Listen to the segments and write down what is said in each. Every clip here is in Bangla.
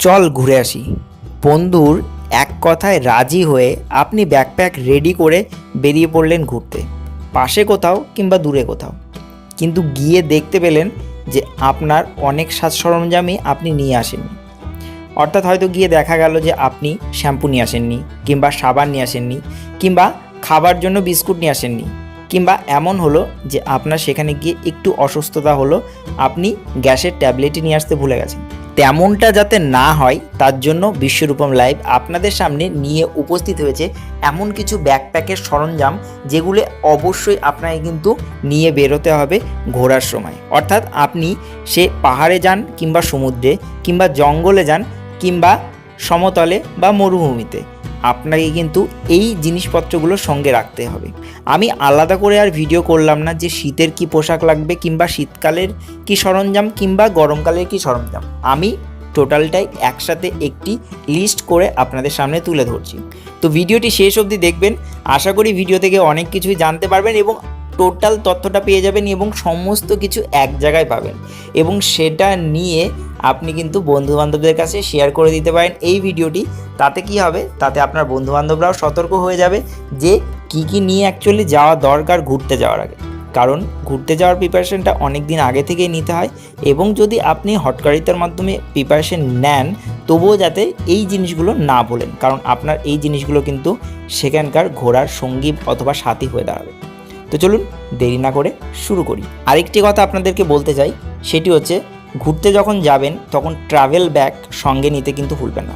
চল ঘুরে আসি। বন্ধুর এক কথায় রাজি হয়ে আপনি ব্যাকপ্যাক রেডি করে বেরিয়ে পড়লেন ঘুরতে, পাশে কোথাও কিংবা দূরে কোথাও। কিন্তু গিয়ে দেখতে পেলেন যে আপনার অনেক সাজ সরঞ্জামই আপনি নিয়ে আসেননি। অর্থাৎ হয়তো গিয়ে দেখা গেল যে আপনি শ্যাম্পু নিয়ে আসেননি, কিংবা সাবান নিয়ে আসেননি, কিংবা খাবার জন্য বিস্কুট নিয়ে আসেননি, কিংবা এমন হলো যে আপনার সেখানে গিয়ে একটু অসুস্থতা হলো, আপনি গ্যাসের ট্যাবলেটই নিয়ে আসতে ভুলে গেছেন। তেমনটা যাতে না হয় তার জন্য বিশ্বরূপম লাইভ আপনাদের সামনে নিয়ে উপস্থিত হয়েছে এমন কিছু ব্যাকপ্যাকের সরঞ্জাম যেগুলো অবশ্যই আপনাকে কিন্তু নিয়ে বেরোতে হবে ঘোরার সময়। অর্থাৎ আপনি সে পাহাড়ে যান কিংবা সমুদ্রে কিংবা জঙ্গলে যান কিংবা সমতলে বা মরুভূমিতে, আপনাকে কিন্তু এই জিনিসপত্রগুলো সঙ্গে রাখতে হবে। আমি আলাদা করে আর ভিডিও করলাম না যে শীতের কি পোশাক লাগবে কিংবা শীতকালের কি সরঞ্জাম কিংবা গরমকালের কি সরঞ্জাম। আমি টোটালটাই একসাথে একটি লিস্ট করে আপনাদের সামনে তুলে ধরছি। তো ভিডিওটি শেষ অবধি দেখবেন, আশা করি ভিডিও থেকে অনেক কিছুই জানতে পারবেন এবং টোটাল তথ্যটা পেয়ে যাবেন এবং সমস্ত কিছু এক জায়গায় পাবেন, এবং সেটা নিয়ে আপনি কিন্তু বন্ধুবান্ধবদের কাছে শেয়ার করে দিতে পারেন এই ভিডিওটি। তাতে কি হবে, তাতে আপনার বন্ধুবান্ধবরাও সতর্ক হয়ে যাবে যে কি নিয়ে অ্যাকচুয়ালি যাওয়া দরকার ঘুরতে যাওয়ার আগে। কারণ ঘুরতে যাওয়ার প্রিপারেশনটা অনেক দিন আগে থেকেই নিতে হয়, এবং যদি আপনি হটকারিতার মাধ্যমে প্রিপারেশন নেন তবুও যাতে এই জিনিসগুলো না ভোলেন, কারণ আপনার এই জিনিসগুলো কিন্তু সেখানকার ঘোরার সঙ্গী অথবা সাথী হয়ে দাঁড়াবে। তো চলুন দেরি না করে শুরু করি। আরেকটি কথা আপনাদেরকে বলতে চাই, সেটি হচ্ছে ঘুরতে যখন যাবেন তখন ট্রাভেল ব্যাগ সঙ্গে নিতে কিন্তু ভুলবেন না।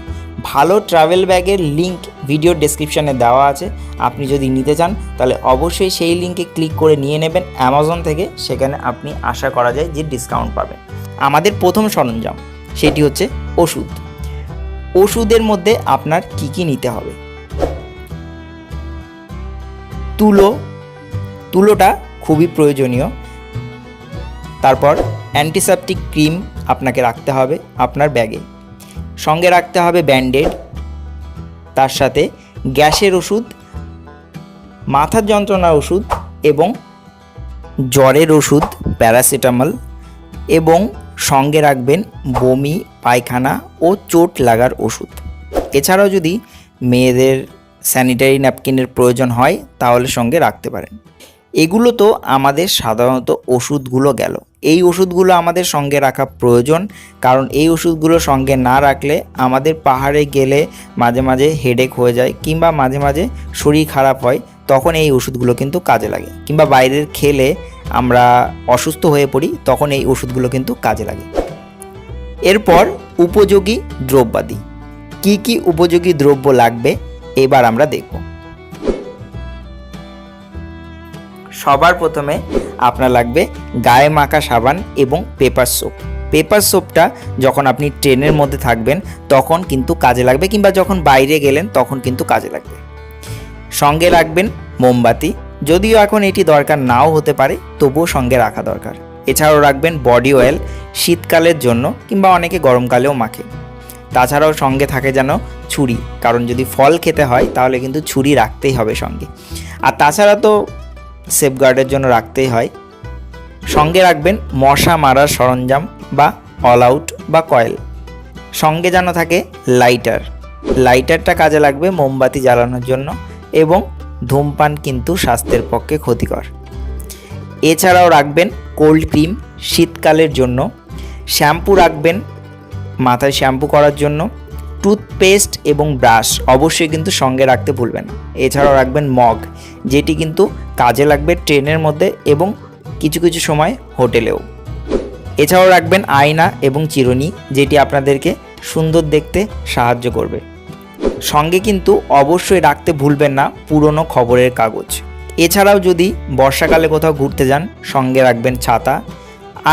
ভালো ট্রাভেল ব্যাগের লিঙ্ক ভিডিও ডেসক্রিপশানে দেওয়া আছে, আপনি যদি নিতে চান তাহলে অবশ্যই সেই লিঙ্কে ক্লিক করে নিয়ে নেবেন অ্যামাজন থেকে। সেখানে আপনি আশা করা যায় যে ডিসকাউন্ট পাবেন। আমাদের প্রথম সরঞ্জাম সেটি হচ্ছে ওষুধ। ওষুধের মধ্যে আপনার কি নিতে হবে? তুলোটা খুবই প্রয়োজনীয়। তারপর অ্যান্টিসেপটিক ক্রিম আপনাকে রাখতে হবে আপনার ব্যাগে। সঙ্গে রাখতে হবে ব্যান্ডেড, তার সাথে গ্যাসের ওষুধ, মাথার যন্ত্রণার ওষুধ এবং জ্বরের ওষুধ প্যারাসিটামল, এবং সঙ্গে রাখবেন বমি, পায়খানা ও চোট লাগার ওষুধ। এছাড়াও যদি মেয়েদের স্যানিটারি ন্যাপকিনের প্রয়োজন হয় তাহলে সঙ্গে রাখতে পারেন। এগুলো তো আমাদের সাধারণত ওষুধগুলো গেল। এই ওষুধগুলো আমাদের সঙ্গে রাখা প্রয়োজন, কারণ এই ওষুধগুলো সঙ্গে না রাখলে আমাদের পাহাড়ে গেলে মাঝে মাঝে হেডেক হয়ে যায় কিংবা মাঝে মাঝে শরীর খারাপ হয়, তখন এই ওষুধগুলো কিন্তু কাজে লাগে। কিংবা বাইরের খেলে আমরা অসুস্থ হয়ে পড়ি, তখন এই ওষুধগুলো কিন্তু কাজে লাগে। এরপর উপযোগী দ্রব্যাদি। কি উপযোগী দ্রব্য লাগবে এবার আমরা দেখব। সবার প্রথমে আপনার লাগবে গায়ে মাখা সাবান এবং পেপার সোপ। পেপার সোপটা যখন আপনি ট্রেনের মধ্যে থাকবেন তখন কিন্তু কাজে লাগবে, কিংবা যখন বাইরে গেলেন তখন কিন্তু কাজে লাগবে। সঙ্গে রাখবেন মোমবাতি, যদিও এখন এটি দরকার নাও হতে পারে, তবুও সঙ্গে রাখা দরকার। এছাড়াও রাখবেন বডি অয়েল শীতকালের জন্য, কিংবা অনেকে গরমকালেও মাখে। তাছাড়াও সঙ্গে থাকে যেন ছুরি, কারণ যদি ফল খেতে হয় তাহলে কিন্তু ছুরি রাখতেই হবে সঙ্গে। আর তাছাড়া তো সেফগার্ডের জন্য রাখতেই হয়। সঙ্গে রাখবেন মশা মারার সরঞ্জাম বা অল আউট বা কয়েল। সঙ্গে যেন থাকে লাইটারটা কাজে লাগবে মোমবাতি জ্বালানোর জন্য, এবং ধূমপান কিন্তু স্বাস্থ্যের পক্ষে ক্ষতিকর। এছাড়াও রাখবেন কোল্ড ক্রিম শীতকালের জন্য। শ্যাম্পু রাখবেন মাথায় শ্যাম্পু করার জন্য। টুথপেস্ট এবং ব্রাশ অবশ্যই কিন্তু সঙ্গে রাখতে ভুলবেন না। এছাড়াও রাখবেন মগ, যেটি কিন্তু কাজে লাগবে ট্রেনের মধ্যে এবং কিছু কিছু সময় হোটেলেও। এছাড়াও রাখবেন আয়না এবং চিরুনি, যেটি আপনাদেরকে সুন্দর দেখতে সাহায্য করবে। সঙ্গে কিন্তু অবশ্যই রাখতে ভুলবেন না পুরনো খবরের কাগজ। এছাড়াও যদি বর্ষাকালে কোথাও ঘুরতে যান সঙ্গে রাখবেন ছাতা,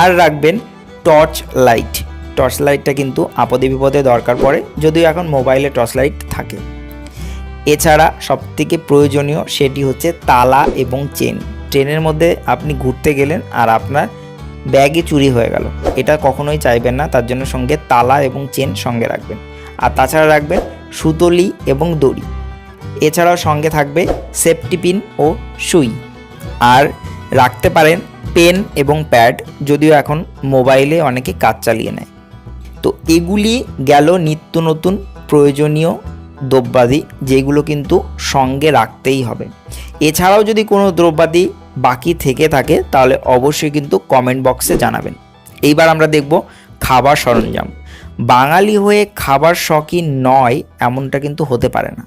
আর রাখবেন টর্চ লাইটটা কিন্তু আপদে বিপদে দরকার পড়ে, যদিও এখন মোবাইলে টর্চ লাইট থাকে। এছাড়া সবথেকে প্রয়োজনীয় সেটি হচ্ছে তালা এবং চেন। ট্রেনের মধ্যে আপনি ঘুরতে গেলেন আর আপনার ব্যাগে চুরি হয়ে গেল, এটা কখনোই চাইবেন না, তার জন্য সঙ্গে তালা এবং চেন সঙ্গে রাখবেন। আর তাছাড়া রাখবেন সুতলি এবং দড়ি। এছাড়াও সঙ্গে থাকবে সেফটি পিন ও সুই, আর রাখতে পারেন পেন এবং প্যাড, যদিও এখন মোবাইলে অনেকে কাজ চালিয়ে নেয়। তো এগুলি গেল নিত্য নতুন প্রয়োজনীয় দ্রব্যাদি, যেগুলো কিন্তু সঙ্গে রাখতেই হবে। এছাড়াও যদি কোনো দ্রব্যাদি বাকি থেকে থাকে তাহলে অবশ্যই কিন্তু কমেন্ট বক্সে জানাবেন। এইবার আমরা দেখব খাবার সরঞ্জাম। বাঙালি হয়ে খাবার শখই নয় এমনটা কিন্তু হতে পারে না।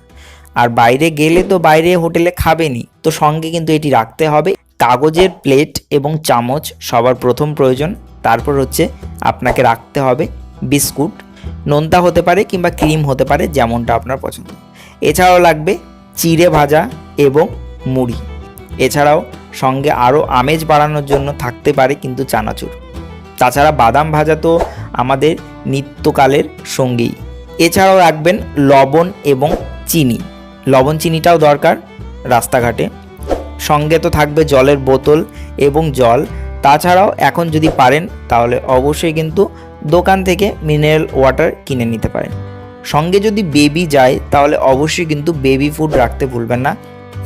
আর বাইরে গেলে তো বাইরে হোটেলে খাবেনই, তো সঙ্গে কিন্তু এটি রাখতে হবে। কাগজের প্লেট এবং চামচ সবার প্রথম প্রয়োজন। তারপর হচ্ছে আপনাকে রাখতে হবে বিস্কুট, নোনতা হতে পারে কিংবা ক্রিম হতে পারে, যেমনটা আপনার পছন্দ। এছাড়াও লাগবে চিড়ে ভাজা এবং মুড়ি। এছাড়াও সঙ্গে আরও আমেজ বাড়ানোর জন্য থাকতে পারে কিন্তু চানাচুর। তাছাড়া বাদাম ভাজা তো আমাদের নিত্যকালের সঙ্গী। এছাড়াও রাখবেন লবণ এবং চিনি। লবণ চিনিটাও দরকার রাস্তাঘাটে। সঙ্গে তো থাকবে জলের বোতল এবং জল। তাছাড়াও এখন যদি পারেন তাহলে অবশ্যই কিন্তু দোকান থেকে মিনারেল ওয়াটার কিনে নিতে পারেন। সঙ্গে যদি বেবি যায় তাহলে অবশ্যই কিন্তু বেবি ফুড রাখতে ভুলবেন না।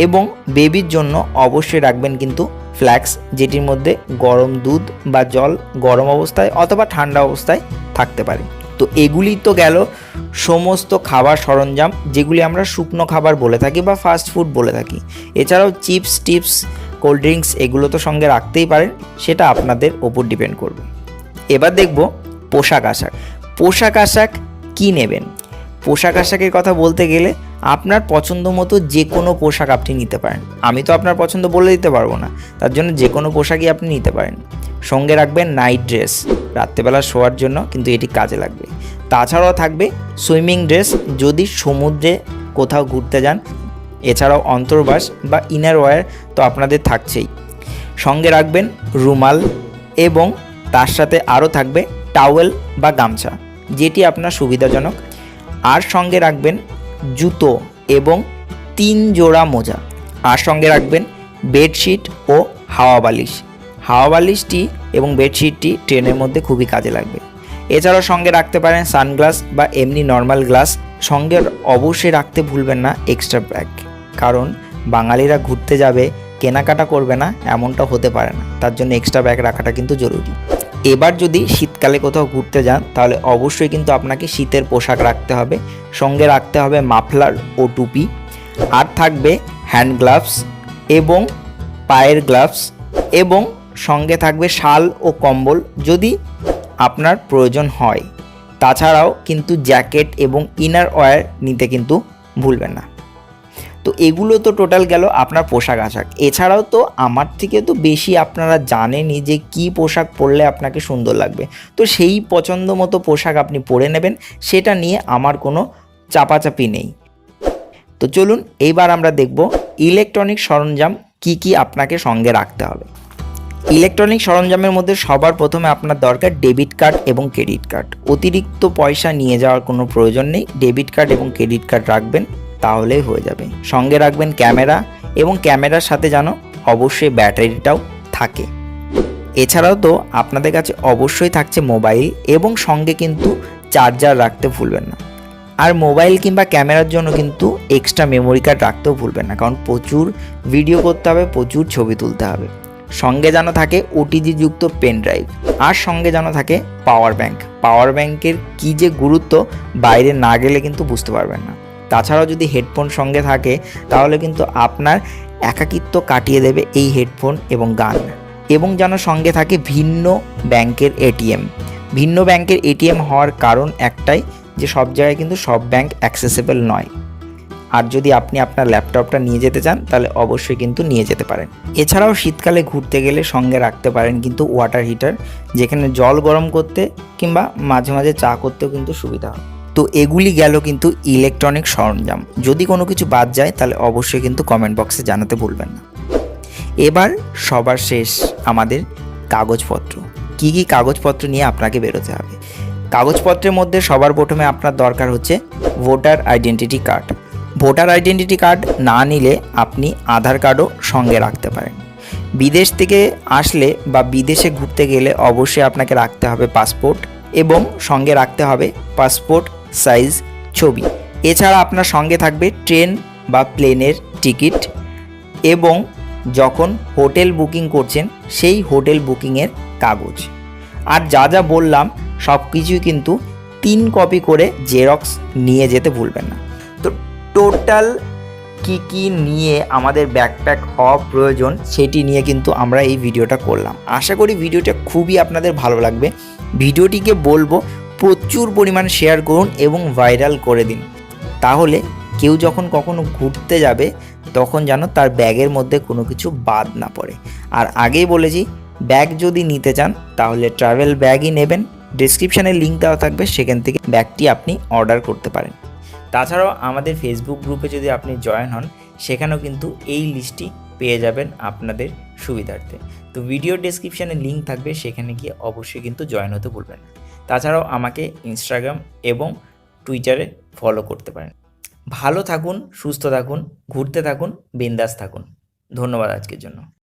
এবং বেবির জন্য অবশ্যই রাখবেন কিন্তু ফ্ল্যাক্স, যেটির মধ্যে গরম দুধ বা জল গরম অবস্থায় অথবা ঠান্ডা অবস্থায় থাকতে পারে। তো এগুলি তো গেল সমস্ত খাবার সরঞ্জাম, যেগুলি আমরা শুকনো খাবার বলে থাকি বা ফাস্ট ফুড বলে থাকি। এছাড়াও চিপস টিপস, কোল্ড ড্রিঙ্কস এগুলো তো সঙ্গে রাখতেই পারেন, সেটা আপনাদের ওপর ডিপেন্ড করবে। এবার দেখব পোশাক আশাক। পোশাক আশাক কী নেবেন? পোশাক আশাকের কথা বলতে গেলে আপনার পছন্দ মতো যে কোনো পোশাক আপনি নিতে পারেন। আমি তো আপনার পছন্দ বলে দিতে পারবো না, তার জন্য যে কোনো পোশাকই আপনি নিতে পারেন। সঙ্গে রাখবেন নাইট ড্রেস, রাত্রেবেলা শোয়ার জন্য কিন্তু এটি কাজে লাগবে। তাছাড়াও থাকবে সুইমিং ড্রেস যদি সমুদ্রে কোথাও ঘুরতে যান। এছাড়াও অন্তর্বাস বা ইনার ওয়্যার তো আপনাদের থাকছেই। সঙ্গে রাখবেন রুমাল এবং তার সাথে আরও থাকবে টাওয়েল বা গামছা, যেটি আপনার সুবিধাজনক। আর সঙ্গে রাখবেন জুতো এবং 3 জোড়া মোজা। আর সঙ্গে রাখবেন বেডশিট ও হাওয়া বালিশ। হাওয়া বালিশটি এবং বেডশিটটি ট্রেনের মধ্যে খুবই কাজে লাগবে। এছাড়াও সঙ্গে রাখতে পারেন সানগ্লাস বা এমনি নর্মাল গ্লাস। সঙ্গে অবশ্যই রাখতে ভুলবেন না এক্সট্রা ব্যাগ, কারণ বাঙালিরা ঘুরতে যাবে, কেনাকাটা করবে না এমনটা হতে পারে না, তার জন্য এক্সট্রা ব্যাগ রাখাটা কিন্তু জরুরি। এবার যদি শীতকালে কোথাও ঘুরতে যান তাহলে অবশ্যই কিন্তু আপনাকে শীতের পোশাক রাখতে হবে। সঙ্গে রাখতে হবে মাফলার ও টুপি। আর থাকবে হ্যান্ড গ্লাভস এবং পায়ের গ্লাভস, এবং সঙ্গে থাকবে শাল ও কম্বল যদি আপনার প্রয়োজন হয়। তাছাড়াও কিন্তু জ্যাকেট এবং ইনার ওয়্যার নিতে কিন্তু ভুলবেন না। তো এগুলো তো টোটাল গেল আপনার পোশাক আশাক। এছাড়াও তো আমার থেকে তো বেশি আপনারা জানেনই যে কী পোশাক পরলে আপনাকে সুন্দর লাগবে, তো সেই পছন্দ মতো পোশাক আপনি পরে নেবেন, সেটা নিয়ে আমার কোনো চাপাচাপি নেই। তো চলুন এইবার আমরা দেখব ইলেকট্রনিক সরঞ্জাম কি কি আপনাকে সঙ্গে রাখতে হবে। ইলেকট্রনিক সরঞ্জামের মধ্যে সবার প্রথমে আপনার দরকার ডেবিট কার্ড এবং ক্রেডিট কার্ড। অতিরিক্ত পয়সা নিয়ে যাওয়ার কোনো প্রয়োজন নেই, ডেবিট কার্ড এবং ক্রেডিট কার্ড রাখবেন তাহলেই হয়ে যাবে। সঙ্গে রাখবেন ক্যামেরা, এবং ক্যামেরার সাথে যেন অবশ্যই ব্যাটারিটাও থাকে। এছাড়াও তো আপনাদের কাছে অবশ্যই থাকছে মোবাইল, এবং সঙ্গে কিন্তু চার্জার রাখতে ভুলবেন না। আর মোবাইল কিংবা ক্যামেরার জন্য কিন্তু এক্সট্রা মেমোরি কার্ড রাখতেও ভুলবেন না, কারণ প্রচুর ভিডিও করতে হবে, প্রচুর ছবি তুলতে হবে। সঙ্গে যেন থাকে ওটিজি যুক্ত পেন ড্রাইভ, আর সঙ্গে যেন থাকে পাওয়ার ব্যাংক। পাওয়ার ব্যাংকের কী যে গুরুত্ব বাইরে না গেলে কিন্তু বুঝতে পারবেন না। তাছাড়াও যদি হেডফোন সঙ্গে থাকে তাহলে কিন্তু আপনার একাকিত্ব কাটিয়ে দেবে এই হেডফোন এবং গান। এবং যেন সঙ্গে থাকে ভিন্ন ব্যাংকের এটিএম। ভিন্ন ব্যাংকের এটিএম হওয়ার কারণ একটাই, যে সব জায়গায় কিন্তু সব ব্যাংক অ্যাক্সেসেবল নয়। আর যদি আপনি আপনার ল্যাপটপটা নিয়ে যেতে চান তাহলে অবশ্যই কিন্তু নিয়ে যেতে পারেন। এছাড়াও শীতকালে ঘুরতে গেলে সঙ্গে রাখতে পারেন কিন্তু ওয়াটার হিটার, যেখানে জল গরম করতে কিংবা মাঝে মাঝে চা করতেও কিন্তু সুবিধা হয়। তো এগুলি গেল কিন্তু ইলেকট্রনিক সরঞ্জাম। যদি কোনো কিছু বাদ যায় তাহলে অবশ্যই কিন্তু কমেন্ট বক্সে জানাতে ভুলবেন না। এবার সবার শেষ আমাদের কাগজপত্র। কি কি কাগজপত্র নিয়ে আপনাকে বেরোতে হবে? কাগজপত্রের মধ্যে সবার প্রথমে আপনার দরকার হচ্ছে voter identity card. Voter identity card না নিলে আপনি আধার কার্ডও সঙ্গে রাখতে পারেন। বিদেশ থেকে আসলে বা বিদেশে ঘুরতে গেলে অবশ্যই আপনাকে রাখতে হবে পাসপোর্ট, এবং সঙ্গে রাখতে হবে পাসপোর্ট সাইজ ছবি। এছাড়া আপনার সঙ্গে থাকবে ট্রেন বা প্লেনের টিকিট, এবং যখন হোটেল বুকিং করছেন সেই হোটেল বুকিংয়ের কাগজ। আর যা যা বললাম সব কিছুই কিন্তু 3 কপি করে জেরক্স নিয়ে যেতে ভুলবেন না। তো টোটাল কি নিয়ে আমাদের ব্যাকপ্যাক হওয়া প্রয়োজন সেটি নিয়ে কিন্তু আমরা এই ভিডিওটা করলাম। আশা করি ভিডিওটা খুবই আপনাদের ভালো লাগবে। ভিডিওটিকে বলবো প্রচুর পরিমাণ শেয়ার করুন এবং ভাইরাল করে দিন, তাহলে কেউ যখন কখনো ঘুরতে যাবে তখন যেন তার ব্যাগের মধ্যে কোনো কিছু বাদ না পড়ে। আর আগেই বলেছি, ব্যাগ যদি নিতে চান তাহলে ট্রাভেল ব্যাগই নেবেন। ডেসক্রিপশানে লিঙ্ক দেওয়া থাকবে, সেখান থেকে ব্যাগটি আপনি অর্ডার করতে পারেন। তাছাড়াও আমাদের ফেসবুক গ্রুপে যদি আপনি জয়েন হন, সেখানেও কিন্তু এই লিস্টটি পেয়ে যাবেন আপনাদের সুবিধার্থে। তো ভিডিও ডেসক্রিপশানে লিঙ্ক থাকবে, সেখানে গিয়ে অবশ্যই কিন্তু জয়েন হতে ভুলবেন না। তাছাড়াও আমাকে ইনস্টাগ্রাম এবং টুইটারে ফলো করতে পারেন। ভালো থাকুন, সুস্থ থাকুন, ঘুরতে থাকুন, বিন্দাস থাকুন। ধন্যবাদ আজকের জন্য।